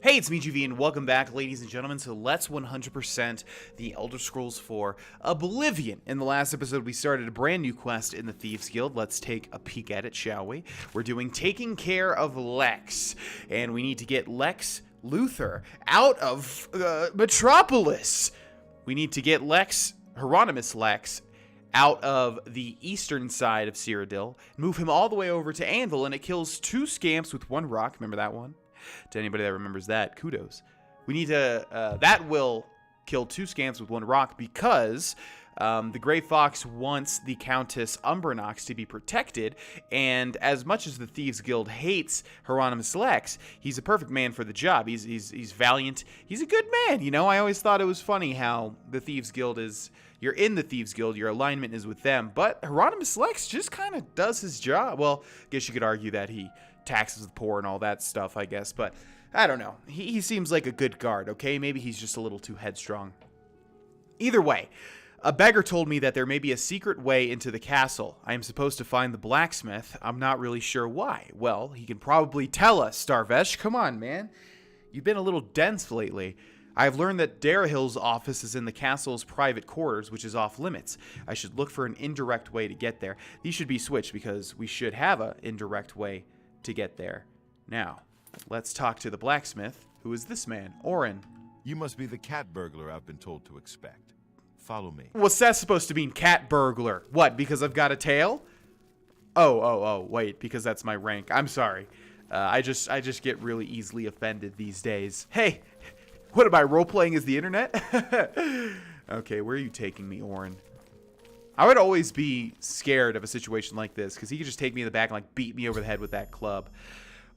Hey, it's me, GV, and welcome back, ladies and gentlemen, to Let's 100% The Elder Scrolls 4 Oblivion. In the last episode, we started a brand new quest in the Thieves Guild. Let's take a peek at it, shall we? We're doing Taking Care of Lex, and we need to get Lex Luthor out of Metropolis. We need to get Hieronymus Lex, out of the eastern side of Cyrodiil, move him all the way over to Anvil, and it kills 2 scamps with 1 rock. Remember that one? To anybody that remembers that, kudos. We need to, that will kill 2 scamps with 1 rock because the Grey Fox wants the Countess Umbranox to be protected, and as much as the Thieves Guild hates Hieronymus Lex, he's a perfect man for the job. He's valiant. He's a good man, you know? I always thought it was funny how the Thieves Guild is... You're in the Thieves Guild, your alignment is with them, but Hieronymus Lex just kind of does his job. Well, I guess you could argue that he taxes the poor and all that stuff, I guess, but I don't know. He seems like a good guard, okay? Maybe he's just a little too headstrong. Either way, a beggar told me that there may be a secret way into the castle. I am supposed to find the blacksmith. I'm not really sure why. Well, he can probably tell us, Dar'Vesh. Come on, man. You've been a little dense lately. I've learned that Dar'Hill's office is in the castle's private quarters, which is off limits. I should look for an indirect way to get there. These should be switched because we should have an indirect way to get there. Now, let's talk to the blacksmith. Who is this man? Orin. You must be the cat burglar I've been told to expect. Follow me. What's that supposed to mean, cat burglar? What, because I've got a tail? Oh, wait, because that's my rank. I'm sorry. I just get really easily offended these days. Hey! What am I, role-playing as the internet? Okay, where are you taking me, Orin? I would always be scared of a situation like this, because he could just take me in the back and like beat me over the head with that club.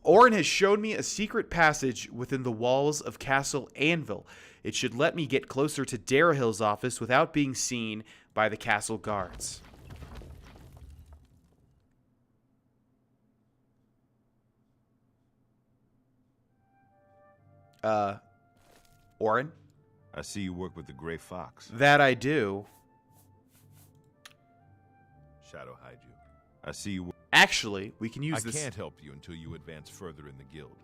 Orin has shown me a secret passage within the walls of Castle Anvil. It should let me get closer to Dar'Hill's office without being seen by the castle guards. Orin? I see you work with the Grey Fox. That I do. Shadow hide you. I see you. Actually, we can use this. I can't help you until you advance further in the guild.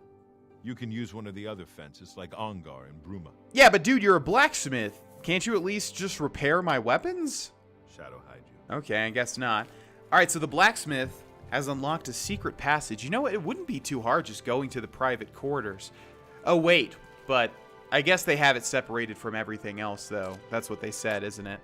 You can use one of the other fences like Ongar and Bruma. Yeah, but dude, you're a blacksmith. Can't you at least just repair my weapons? Shadow hide you. Okay, I guess not. Alright, so the blacksmith has unlocked a secret passage. You know what? It wouldn't be too hard just going to the private quarters. Oh, wait, but I guess they have it separated from everything else, though. That's what they said, isn't it?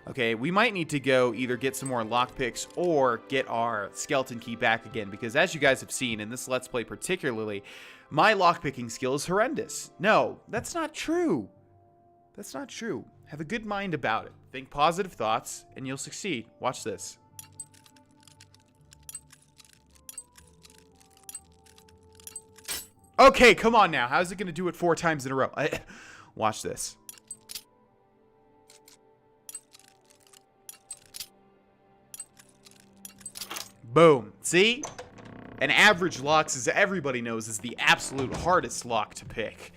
Okay, we might need to go either get some more lockpicks or get our skeleton key back again, because as you guys have seen in this Let's Play particularly, my lockpicking skill is horrendous. No, that's not true. That's not true. Have a good mind about it. Think positive thoughts, and you'll succeed. Watch this. Okay, come on now. How's it going to do it 4 times in a row? Watch this. Boom. See? An average lock, as everybody knows, is the absolute hardest lock to pick.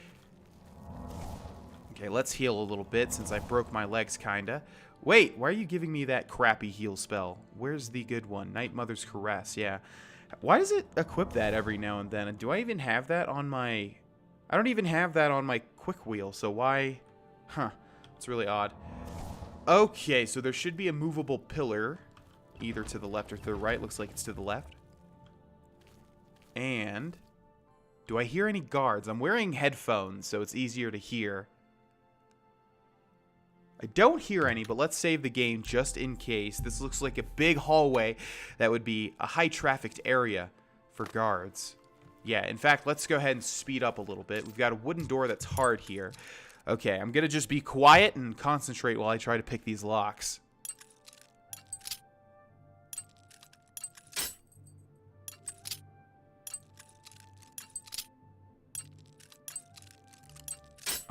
Okay, let's heal a little bit since I broke my legs, kinda. Wait, why are you giving me that crappy heal spell? Where's the good one? Night Mother's Caress, yeah. Why does it equip that every now and then? And do I even have that on my... I don't even have that on my quick wheel, so why... Huh, it's really odd. Okay, so there should be a movable pillar, either to the left or to the right. Looks like it's to the left. And... do I hear any guards? I'm wearing headphones, so it's easier to hear. I don't hear any, but let's save the game just in case. This looks like a big hallway that would be a high-trafficked area for guards. Yeah, in fact, let's go ahead and speed up a little bit. We've got a wooden door that's hard here. Okay, I'm going to just be quiet and concentrate while I try to pick these locks.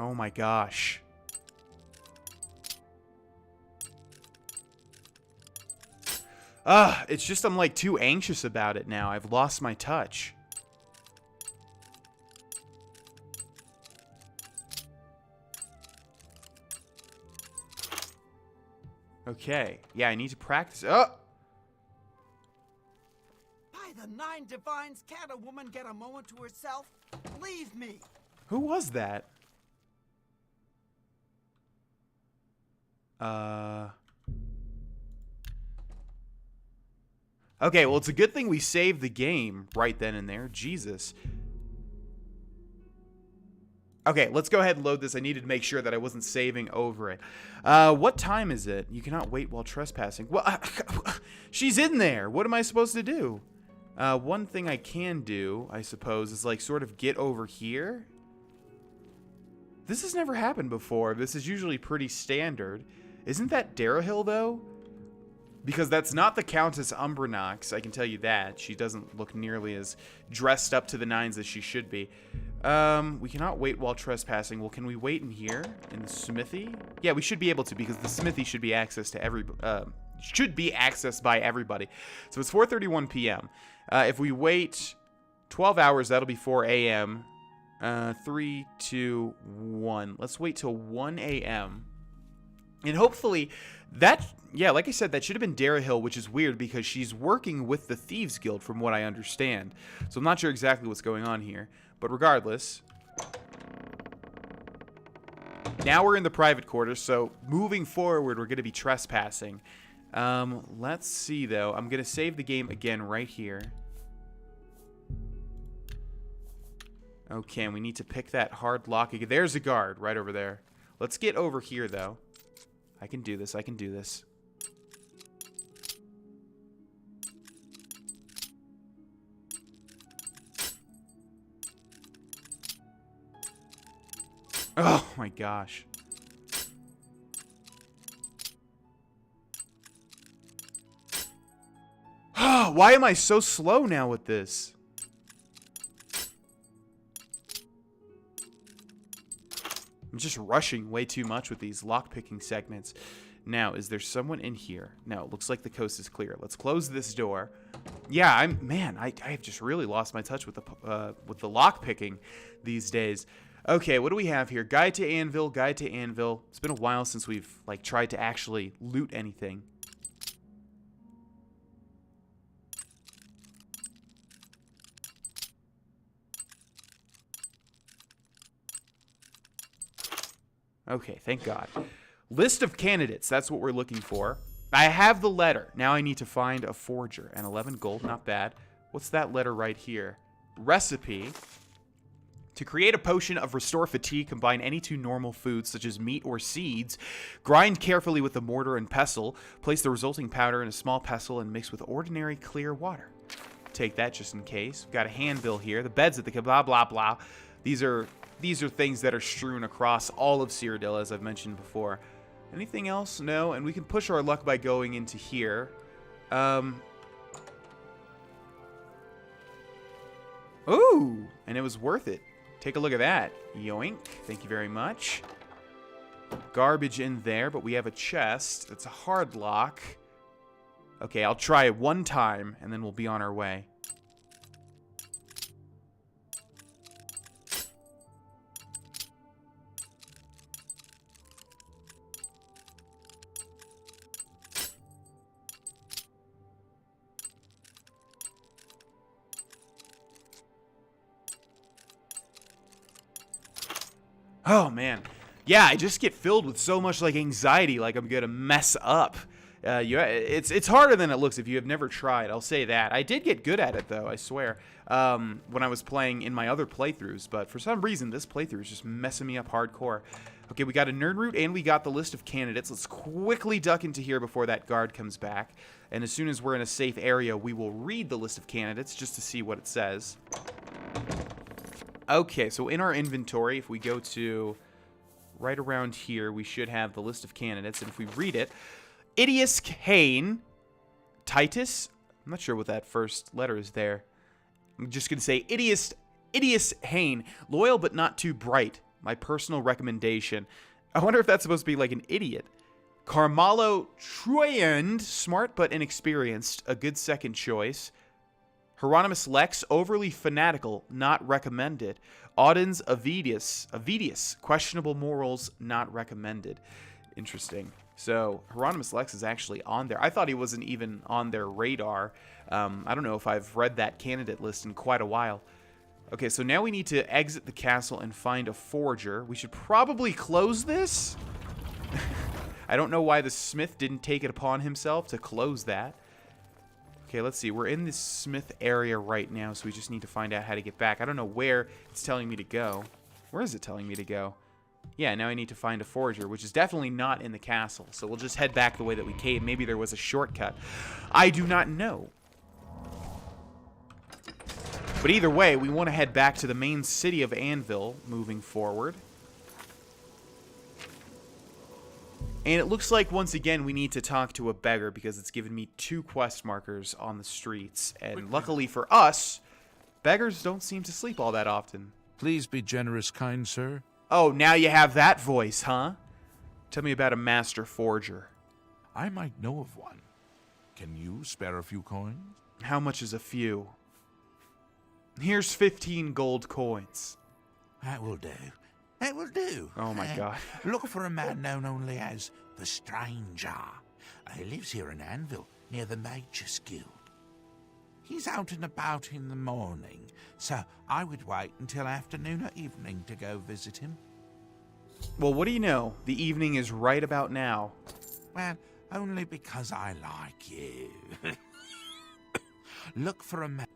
Oh my gosh. It's just I'm like too anxious about it now. I've lost my touch. Okay. Yeah, I need to practice. Oh! By the 9 divines, can't a woman get a moment to herself? Leave me! Who was that? Okay, well, it's a good thing we saved the game right then and there. Jesus. Okay, let's go ahead and load this. I needed to make sure that I wasn't saving over it. What time is it? You cannot wait while trespassing. Well, she's in there. What am I supposed to do? One thing I can do, I suppose, is like sort of get over here. This has never happened before. This is usually pretty standard. Isn't that Dar'Vesh, though? Because that's not the Countess Umbranox, I can tell you that. She doesn't look nearly as dressed up to the nines as she should be. We cannot wait while trespassing. Well, can we wait in here? In the smithy? Yeah, we should be able to, because the smithy should be accessed by everybody. So it's 4:31 p.m. If we wait 12 hours, that'll be 4 a.m. 3, 2, 1. Let's wait till 1 a.m. And hopefully that, yeah, like I said, that should have been Dar'Vesh, which is weird because she's working with the Thieves Guild from what I understand. So I'm not sure exactly what's going on here. But regardless, now we're in the private quarters, so moving forward, we're going to be trespassing. Let's see, though. I'm going to save the game again right here. Okay, and we need to pick that hard lock again. There's a guard right over there. Let's get over here, though. I can do this. I can do this. Oh my gosh. Why am I so slow now with this? I'm just rushing way too much with these lockpicking segments. Now, is there someone in here? No, it looks like the coast is clear. Let's close this door. Yeah, I have just really lost my touch with the lockpicking these days. Okay, what do we have here? Guide to Anvil, Guide to Anvil. It's been a while since we've like tried to actually loot anything. Okay, thank God. List of candidates, that's what we're looking for. I have the letter. Now I need to find a forger. And 11 gold, not bad. What's that letter right here? Recipe. To create a potion of restore fatigue, combine any two normal foods, such as meat or seeds. Grind carefully with a mortar and pestle. Place the resulting powder in a small pestle and mix with ordinary clear water. Take that just in case. We've got a handbill here. The beds at the blah, blah, blah. These are things that are strewn across all of Cyrodiil, as I've mentioned before. Anything else? No. And we can push our luck by going into here. Ooh, and it was worth it. Take a look at that. Yoink. Thank you very much. Garbage in there, but we have a chest. It's a hard lock. Okay, I'll try it one time, and then we'll be on our way. Oh, man. Yeah, I just get filled with so much, like, anxiety, like I'm going to mess up. It's harder than it looks if you have never tried, I'll say that. I did get good at it, though, I swear, when I was playing in my other playthroughs. But for some reason, this playthrough is just messing me up hardcore. Okay, we got a nerd root, and we got the list of candidates. Let's quickly duck into here before that guard comes back. And as soon as we're in a safe area, we will read the list of candidates just to see what it says. Okay, so in our inventory, if we go to right around here, we should have the list of candidates. And if we read it, Idius Hain, Titus, I'm not sure what that first letter is there. I'm just going to say Idius Hain, loyal but not too bright. My personal recommendation. I wonder if that's supposed to be like an idiot. Carmalo Troyand, smart but inexperienced, a good second choice. Hieronymus Lex, overly fanatical, not recommended. Audens Avidius, questionable morals, not recommended. Interesting. So, Hieronymus Lex is actually on there. I thought he wasn't even on their radar. I don't know if I've read that candidate list in quite a while. Okay, so now we need to exit the castle and find a forger. We should probably close this. I don't know why the smith didn't take it upon himself to close that. Okay, let's see. We're in the smith area right now, so we just need to find out how to get back. I don't know where it's telling me to go. Where is it telling me to go? Yeah, now I need to find a forger, which is definitely not in the castle. So we'll just head back the way that we came. Maybe there was a shortcut. I do not know. But either way, we want to head back to the main city of Anvil moving forward. And it looks like, once again, we need to talk to a beggar because it's given me 2 quest markers on the streets. And luckily for us, beggars don't seem to sleep all that often. Please be generous, kind sir. Oh, now you have that voice, huh? Tell me about a master forger. I might know of one. Can you spare a few coins? How much is a few? Here's 15 gold coins. That will do. That will do. Oh my god. Look for a man known only as the Stranger. He lives here in Anvil, near the Mage's Guild. He's out and about in the morning, so I would wait until afternoon or evening to go visit him. Well, what do you know? The evening is right about now. Well, only because I like you. Look for a man.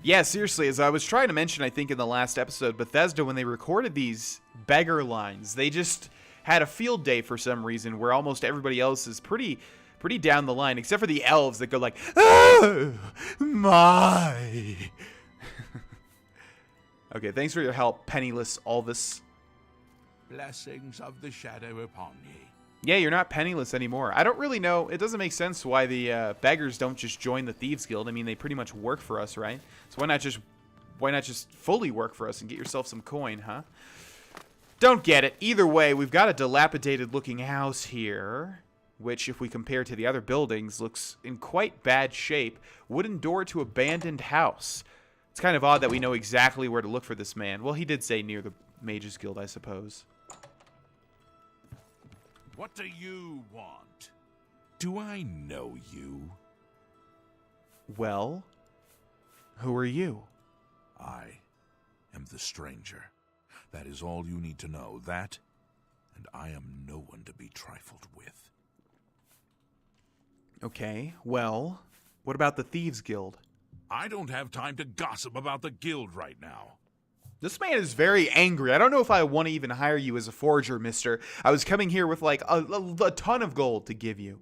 Yeah, seriously, as I was trying to mention, I think in the last episode, Bethesda, when they recorded these beggar lines, they just had a field day for some reason where almost everybody else is pretty down the line, except for the elves that go like, "Oh, my." Okay, thanks for your help, penniless Alvis. Blessings of the shadow upon ye. Yeah, you're not penniless anymore. I don't really know. It doesn't make sense why the beggars don't just join the Thieves Guild. I mean, they pretty much work for us, right? So why not just fully work for us and get yourself some coin, huh? Don't get it. Either way, we've got a dilapidated-looking house here, which, if we compare to the other buildings, looks in quite bad shape. Wooden door to abandoned house. It's kind of odd that we know exactly where to look for this man. Well, he did say near the Mage's Guild, I suppose. What do you want? Do I know you? Well, who are you? I am the Stranger. That is all you need to know. That, and I am no one to be trifled with. Okay, well, what about the Thieves Guild? I don't have time to gossip about the guild right now. This man is very angry. I don't know if I want to even hire you as a forger, mister. I was coming here with like a ton of gold to give you.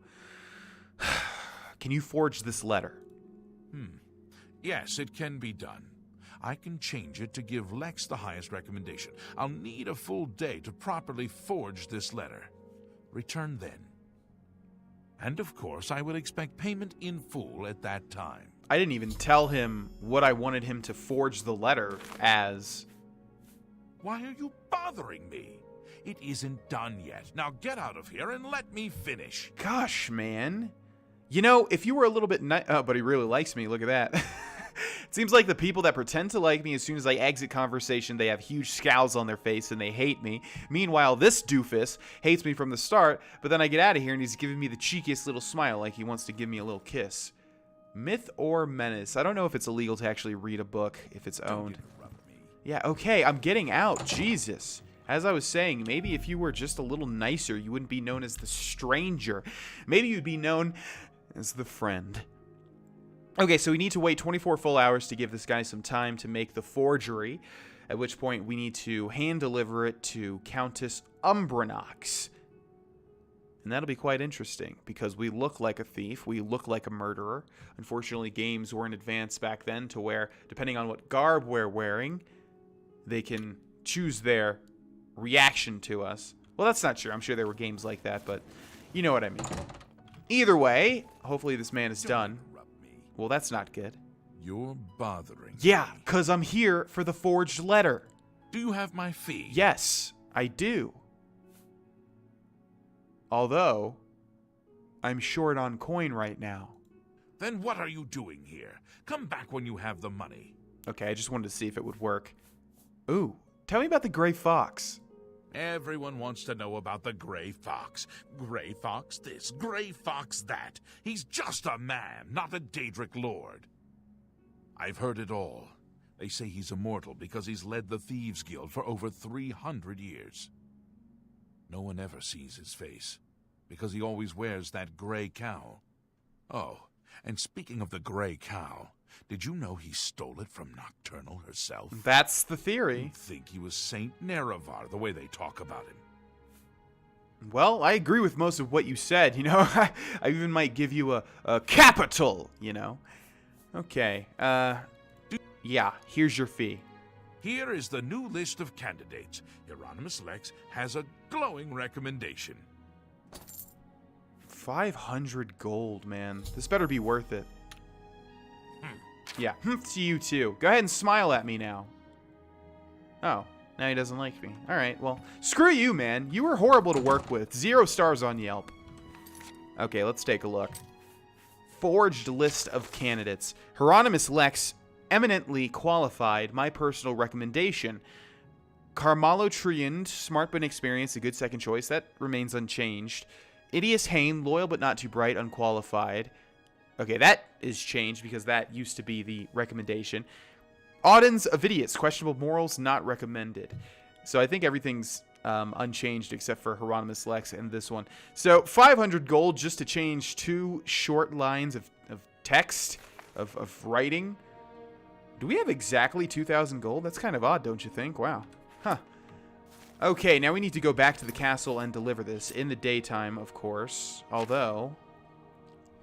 Can you forge this letter? Yes, it can be done. I can change it to give Lex the highest recommendation. I'll need a full day to properly forge this letter. Return then. And of course, I will expect payment in full at that time. I didn't even tell him what I wanted him to forge the letter as. Why are you bothering me? It isn't done yet. Now get out of here and let me finish. Gosh, man. You know, if you were a little bit oh, but he really likes me. Look at that. It seems like the people that pretend to like me, as soon as I exit conversation, they have huge scowls on their face and they hate me. Meanwhile, this doofus hates me from the start, but then I get out of here and he's giving me the cheekiest little smile like he wants to give me a little kiss. Myth or menace? I don't know if it's illegal to actually read a book if it's owned. Yeah, okay, I'm getting out. Jesus. As I was saying, maybe if you were just a little nicer, you wouldn't be known as the Stranger. Maybe you'd be known as the Friend. Okay, so we need to wait 24 full hours to give this guy some time to make the forgery, at which point we need to hand deliver it to Countess Umbranox. And that'll be quite interesting, because we look like a thief, we look like a murderer. Unfortunately, games weren't advanced back then to where, depending on what garb we're wearing, they can choose their reaction to us. Well, that's not true. I'm sure there were games like that, but you know what I mean. Either way, hopefully this man is done. Well, that's not good. You're bothering Yeah, me. because I'm here for the forged letter. Do you have my fee? Yes, I do. Although, I'm short on coin right now. Then what are you doing here? Come back when you have the money. Okay, I just wanted to see if it would work. Ooh, tell me about the gray fox. Everyone wants to know about the Gray Fox. Gray Fox this, Gray Fox that. He's just a man, not a Daedric lord. I've heard it all. They say he's immortal because he's led the Thieves Guild for over 300 years. No one ever sees his face, because he always wears that gray cowl. Oh, and speaking of the gray cowl, did you know he stole it from Nocturnal herself? That's the theory. You'd think he was Saint Nerevar, the way they talk about him. Well, I agree with most of what you said, you know. I even might give you a capital, you know. Okay, yeah, here's your fee. Here is the new list of candidates. Hieronymus Lex has a glowing recommendation. 500 gold, man. This better be worth it. Yeah, to you too. Go ahead and smile at me now. Oh, now he doesn't like me. All right, well, screw you, man. You were horrible to work with. 0 stars on Yelp. Okay, let's take a look. Forged list of candidates. Hieronymus Lex, eminently qualified. My personal recommendation. Carmelo Triand, smart but inexperienced, a good second choice. That remains unchanged. Idias Hain, loyal but not too bright, unqualified. Okay, that is changed because that used to be the recommendation. Audens Avidius, questionable morals, not recommended. So I think everything's unchanged except for Hieronymus Lex and this one. So 500 gold just to change 2 short lines of text, of writing. Do we have exactly 2,000 gold? That's kind of odd, don't you think? Wow. Huh. Okay, now we need to go back to the castle and deliver this in the daytime, of course. Although,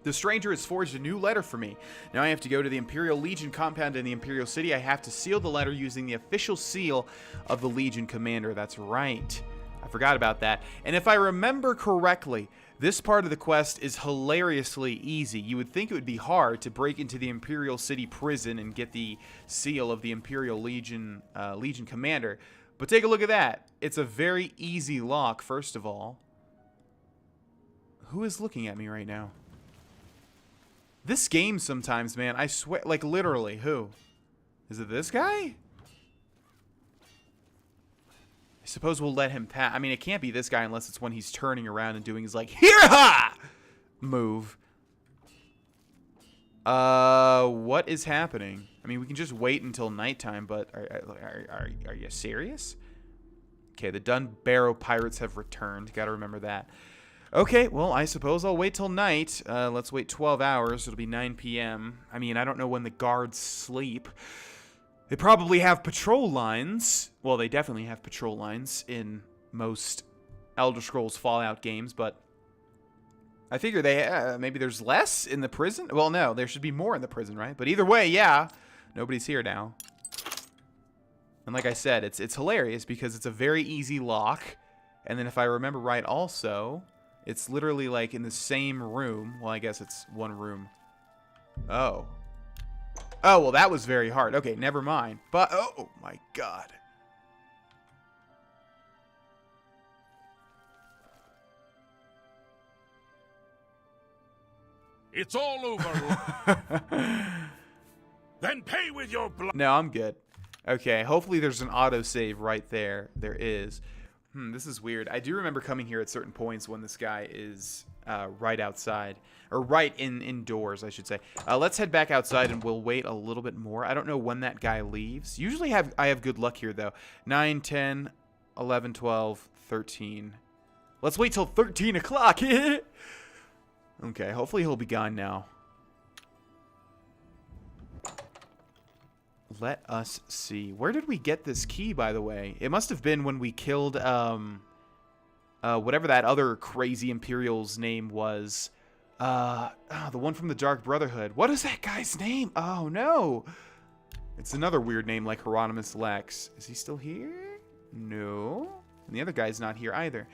the stranger has forged a new letter for me. Now I have to go to the Imperial Legion compound in the Imperial City. I have to seal the letter using the official seal of the Legion commander. That's right. I forgot about that. And if I remember correctly, this part of the quest is hilariously easy. You would think it would be hard to break into the Imperial City prison and get the seal of the Imperial Legion Legion commander. But take a look at that. It's a very easy lock, first of all. Who is looking at me right now? This game sometimes, man, I swear, like literally, who? Is it this guy? I suppose we'll let him pass. I mean, it can't be this guy unless it's when he's turning around and doing his like, here-ha! Move. What is happening? I mean, we can just wait until nighttime, but are you serious? Okay, the Dunbarrow pirates have returned. Gotta remember that. Okay, well, I suppose I'll wait till night. Let's wait 12 hours. It'll be 9 p.m. I mean, I don't know when the guards sleep. They probably have patrol lines. Well, they definitely have patrol lines in most Elder Scrolls Fallout games, but I figure they maybe there's less in the prison. Well, no, there should be more in the prison, right? But either way, yeah, nobody's here now. And like I said, it's hilarious because it's a very easy lock. And then if I remember right also, it's literally like in the same room. Well, I guess it's one room. Oh. Oh, well, that was very hard. Okay, never mind. But, oh my god. It's all over. Then pay with your blood. No, I'm good. Okay, hopefully there's an autosave right there. There is. This is weird. I do remember coming here at certain points when this guy is right outside. Or right indoors, I should say. Let's head back outside and we'll wait a little bit more. I don't know when that guy leaves. Usually I have good luck here, though. 9, 10, 11, 12, 13. Let's wait till 13 o'clock. Okay, hopefully he'll be gone now. Let us see. Where did we get this key, by the way? It must have been when we killed, whatever that other crazy Imperial's name was. The one from the Dark Brotherhood. What is that guy's name? Oh, no. It's another weird name like Hieronymus Lex. Is he still here? No. And the other guy's not here either.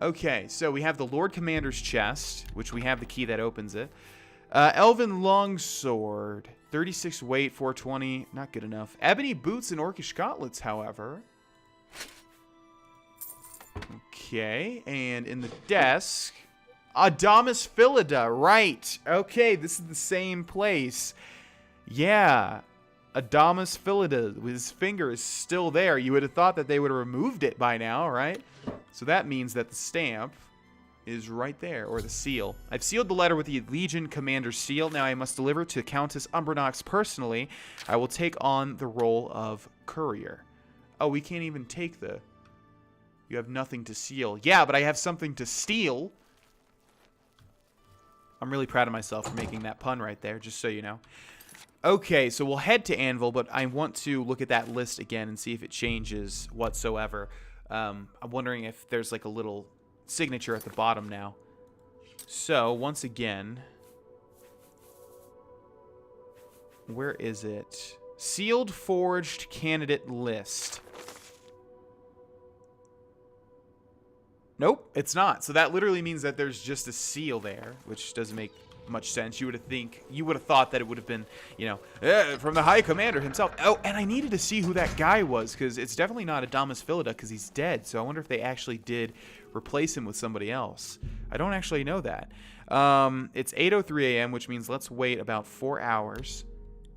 Okay, so we have the Lord Commander's chest, which we have the key that opens it. Elven Longsword. 36 weight, 420. Not good enough. Ebony boots and orcish gauntlets, however. Okay, and in the desk, Adamus Philida. Right. Okay, this is the same place. Yeah. Adamus Philida. His finger is still there. You would have thought that they would have removed it by now, right? So that means that the stamp is right there, or the seal. I've sealed the letter with the Legion Commander's seal. Now I must deliver to Countess Umbranox personally. I will take on the role of courier. Oh, we can't even take the... You have nothing to seal. Yeah, but I have something to steal. I'm really proud of myself for making that pun right there, just so you know. Okay, so we'll head to Anvil, but I want to look at that list again and see if it changes whatsoever. I'm wondering if there's like a little signature at the bottom now. So, once again, where is it? Sealed Forged Candidate List. Nope, it's not. So that literally means that there's just a seal there, which doesn't make much sense. You would have thought that it would have been, you know, from the High Commander himself. Oh, and I needed to see who that guy was, because it's definitely not Adamus Philida, because he's dead. So I wonder if they actually did replace him with somebody else. I don't actually know that. It's 8:03 a.m., which means let's wait about 4 hours,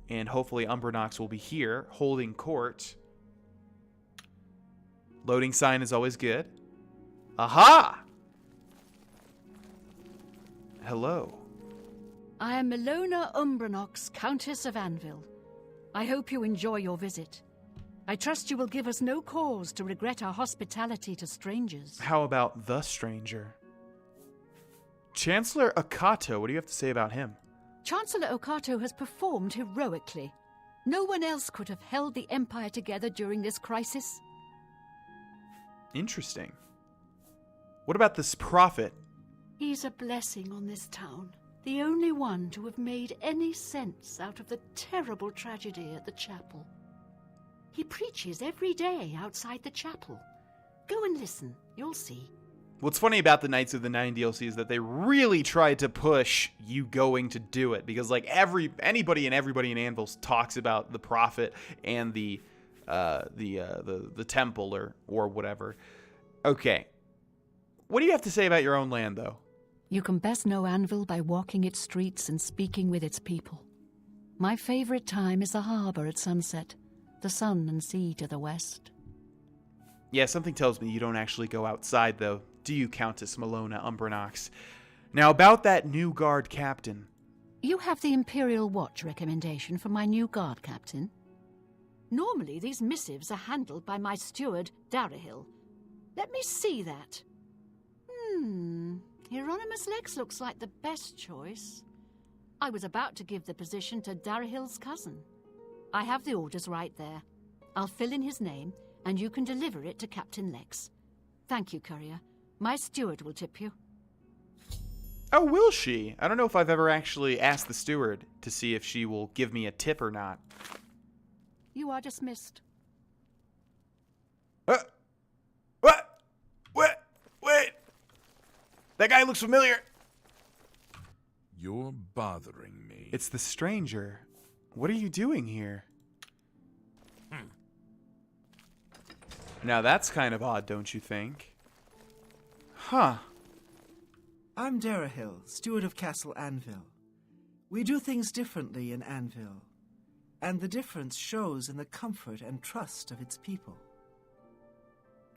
and hopefully Umbranox will be here holding court. Loading sign is always good. Aha! Hello. I am Milona Umbranox, Countess of Anvil. I hope you enjoy your visit. I trust you will give us no cause to regret our hospitality to strangers. How about the stranger? Chancellor Okato, what do you have to say about him? Chancellor Okato has performed heroically. No one else could have held the Empire together during this crisis. Interesting. What about this prophet? He's a blessing on this town. The only one to have made any sense out of the terrible tragedy at the chapel. He preaches every day outside the chapel. Go and listen, you'll see. What's funny about the Knights of the Nine DLC is that they really tried to push you going to do it, because like anybody in Anvil talks about the prophet and the temple or whatever. Okay. What do you have to say about your own land, though? You can best know Anvil by walking its streets and speaking with its people. My favorite time is the harbor at sunset, the sun and sea to the west. Yeah, something tells me you don't actually go outside, though, do you, Countess Milona Umbranox? Now, about that new guard captain. You have the Imperial Watch recommendation for my new guard captain? Normally, these missives are handled by my steward, Dar'Vesh. Let me see that. Hieronymus Lex looks like the best choice. I was about to give the position to Dar'Vesh's cousin. I have the orders right there. I'll fill in his name, and you can deliver it to Captain Lex. Thank you, courier. My steward will tip you. Oh, will she? I don't know if I've ever actually asked the steward to see if she will give me a tip or not. You are dismissed. What? Wait! That guy looks familiar. You're bothering me. It's the stranger. What are you doing here? Now that's kind of odd, don't you think? Huh. I'm Dar'Vesh, steward of Castle Anvil. We do things differently in Anvil, and the difference shows in the comfort and trust of its people.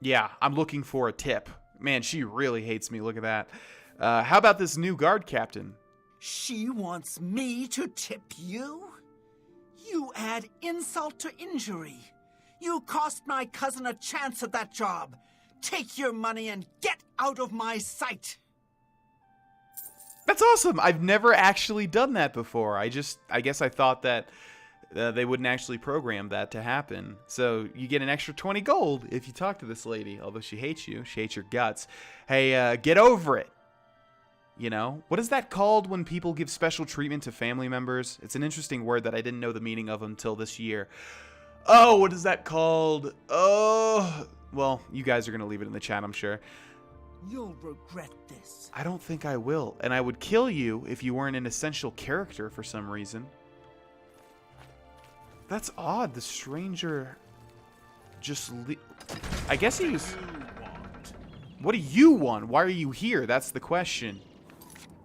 Yeah, I'm looking for a tip. Man, she really hates me. Look at that. How about this new guard captain? She wants me to tip you? You add insult to injury. You cost my cousin a chance at that job. Take your money and get out of my sight. That's awesome. I've never actually done that before. I guess I thought that they wouldn't actually program that to happen. So you get an extra 20 gold if you talk to this lady. Although she hates you. She hates your guts. Hey, get over it. You know? What is that called when people give special treatment to family members? It's an interesting word that I didn't know the meaning of until this year. Oh, what is that called? Oh, well, you guys are going to leave it in the chat, I'm sure. You'll regret this. I don't think I will. And I would kill you if you weren't an essential character for some reason. That's odd. The stranger just I guess he was... What do you want? Why are you here? That's the question.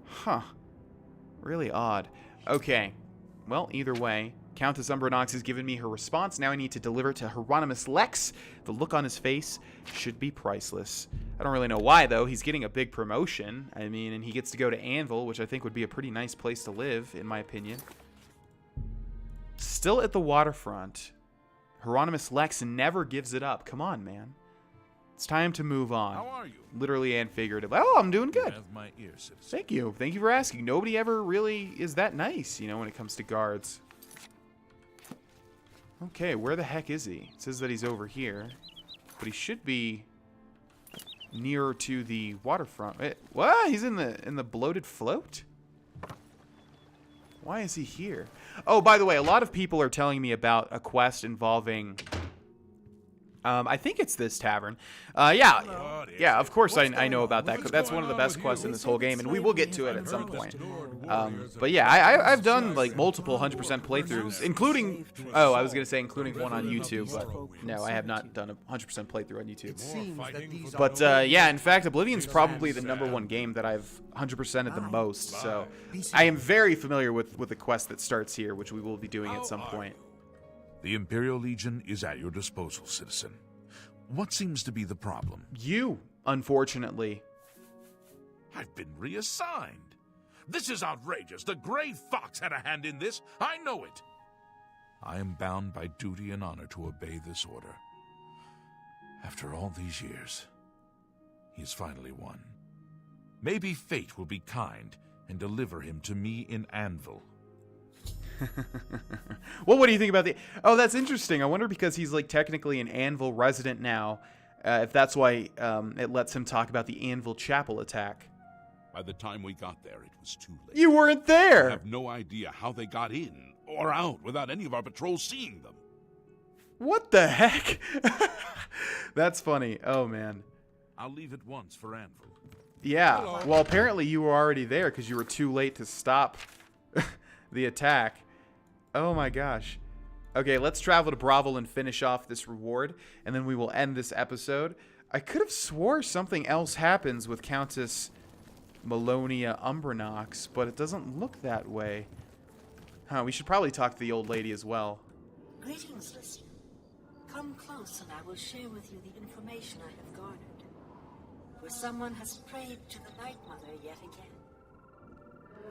Huh. Really odd. Okay. Well, either way, Countess Umbranox has given me her response. Now I need to deliver it to Hieronymus Lex. The look on his face should be priceless. I don't really know why, though. He's getting a big promotion. I mean, and he gets to go to Anvil, which I think would be a pretty nice place to live, in my opinion. Still at the waterfront. Hieronymus Lex never gives it up. Come on, man. It's time to move on. How are you? Literally and figuratively. Oh, I'm doing You good. have my ear, citizen. Thank you. Thank you for asking. Nobody ever really is that nice, you know, when it comes to guards. Okay, where the heck is he? It says that he's over here. But he should be nearer to the waterfront. Wait, what? He's in the bloated float? Why is he here? Oh, by the way, a lot of people are telling me about a quest involving... I think it's this tavern. Yeah, of course I know about that. That's one of the best quests in this whole game, and we will get to it at some point. But yeah, I've done like multiple 100% playthroughs, including... Oh, I was going to say including one on YouTube, but no, I have not done a 100% playthrough on YouTube. But yeah, in fact, Oblivion's probably the #1 game that I've 100%ed the most, so I am very familiar with the quest that starts here, which we will be doing at some point. The Imperial Legion is at your disposal, citizen. What seems to be the problem? You, unfortunately. I've been reassigned. This is outrageous. The Gray Fox had a hand in this. I know it. I am bound by duty and honor to obey this order. After all these years, he has finally won. Maybe fate will be kind and deliver him to me in Anvil. Well, what do you think about the... Oh, that's interesting. I wonder because he's like technically an Anvil resident now, if that's why it lets him talk about the Anvil Chapel attack. By the time we got there, it was too late. You weren't there! I have no idea how they got in or out without any of our patrols seeing them. What the heck? That's funny. Oh, man. I'll leave at once for Anvil. Yeah. Hello. Well, apparently you were already there because you were too late to stop the attack. Oh my gosh. Okay, let's travel to Bravel and finish off this reward, and then we will end this episode. I could have swore something else happens with Countess Melonia Umbranox, but it doesn't look that way. Huh, we should probably talk to the old lady as well. Greetings, listener. Come close and I will share with you the information I have garnered. For someone has prayed to the Night Mother yet again.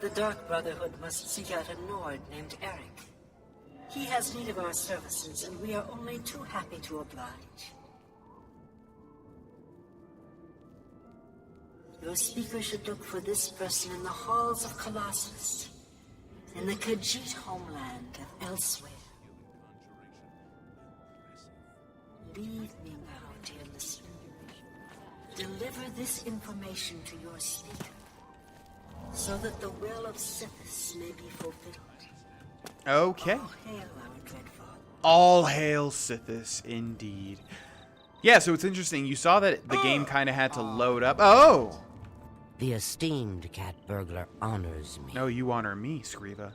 The Dark Brotherhood must seek out a Nord named Eric. He has need of our services, and we are only too happy to oblige. Your speaker should look for this person in the halls of Colossus, in the Khajiit homeland of Elsewhere. Leave me now, dear listener. Deliver this information to your speaker, so that the will of Sithis may be fulfilled. Okay. All hail our dread father. All hail Sithis, indeed. Yeah, so it's interesting. You saw that the game kind of had to load up. Oh! The esteemed cat burglar honors me. No, you honor me, Skriva.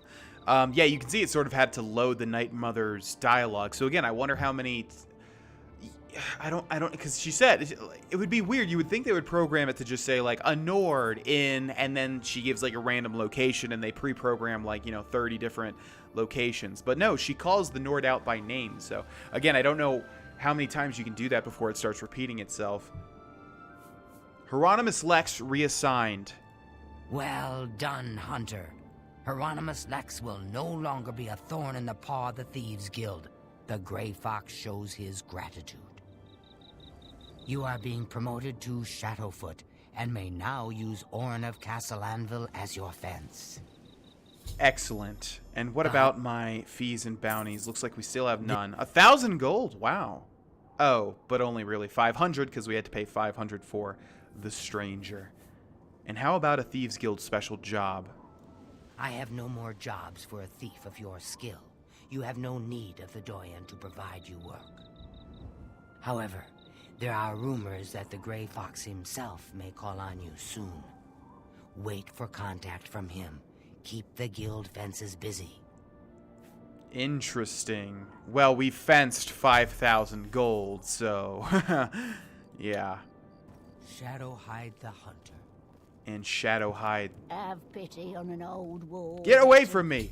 Yeah, you can see it sort of had to load the Night Mother's dialogue. So again, I wonder how many... I don't, because she said it would be weird. You would think they would program it to just say like a Nord in, and then she gives like a random location, and they pre-program like 30 different locations. But no, she calls the Nord out by name. So again, I don't know how many times you can do that before it starts repeating itself. Hieronymus Lex reassigned. Well done, Hunter. Hieronymus Lex will no longer be a thorn in the paw of the Thieves Guild. The Gray Fox shows his gratitude. You are being promoted to Shadowfoot, and may now use Orin of Castle Anvil as your fence. Excellent. And what about my fees and bounties? Looks like we still have none. 1,000 gold. Wow. Oh, but only really 500 because we had to pay 500 for the stranger. And how about a Thieves Guild special job? I have no more jobs for a thief of your skill. You have no need of the Doyen to provide you work. However, there are rumors that the Gray Fox himself may call on you soon. Wait for contact from him. Keep the guild fences busy. Interesting. Well, we fenced 5,000 gold, so... yeah. Shadowhide the Hunter. And Shadowhide... Have pity on an old wolf. Get away from me!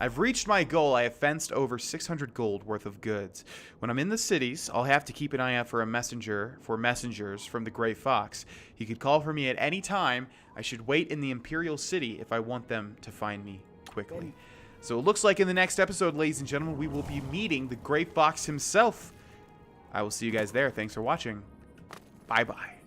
I've reached my goal. I have fenced over 600 gold worth of goods. When I'm in the cities, I'll have to keep an eye out for messengers from the Gray Fox. He could call for me at any time. I should wait in the Imperial City if I want them to find me quickly. So it looks like in the next episode, ladies and gentlemen, we will be meeting the Gray Fox himself. I will see you guys there. Thanks for watching. Bye-bye.